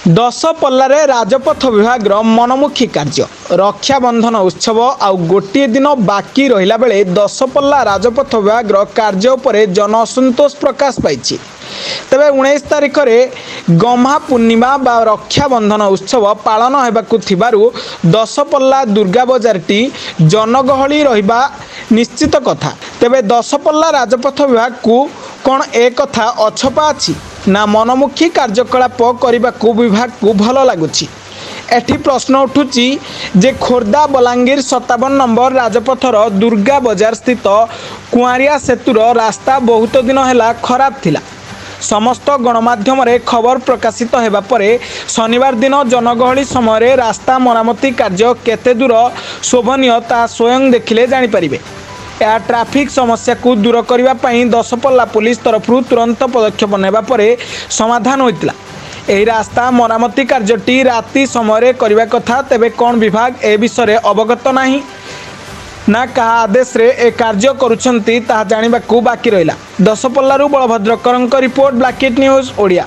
दशपल्लार राजपथ विभाग मनमुखी कार्य रक्षाबंधन उत्सव आउ गोटे दिन बाकी रहिला बेले दशपल्ला राजपथ विभाग कार्य उपरे जन असंतोष प्रकाश पाई। तेबे 19 तारिख में गम्हा पूर्णिमा बा रक्षाबंधन उत्सव पालन होबाकु थिबारु दशपल्ला दुर्गा बजार टी जनगहली रहिबा निश्चित कथा। तेबे दशपल्ला राजपथ विभाग को कौन ए कथा अछपा अछि ना मनमुखी कार्यकलाप करने को विभाग को भल लगुच। एठी प्रश्न उठुची जे खोर्धा बलांगीर 57 नंबर राजपथर दुर्गा बजार स्थित कुआरिया सेतुर रास्ता बहुत दिन है खराब थिला। समस्त गणमाध्यम रे खबर प्रकाशित होगा परे शनिवार दिन जनगहली समय रास्ता मरामती कार्य केते दूर शोभनीय ता स्वयं देखिले जानीपारे। यह ट्रैफिक समस्या को दूर करने दशपल्ला पुलिस तरफ तुरंत पदक्षेप नेबा परे समाधान होइतिला। एही रास्ता मरामती कार्यटी राति समय करने कथा। तेबे कौन विभाग ए विषय अवगत नहीं ना कहा आदेश रे ए कार्य करुछंती ताहा जानिबाकू बाकी रहिला। दशपल्लारू बलभद्र करंक रिपोर्ट ब्लैकेट न्यूज ओडिया।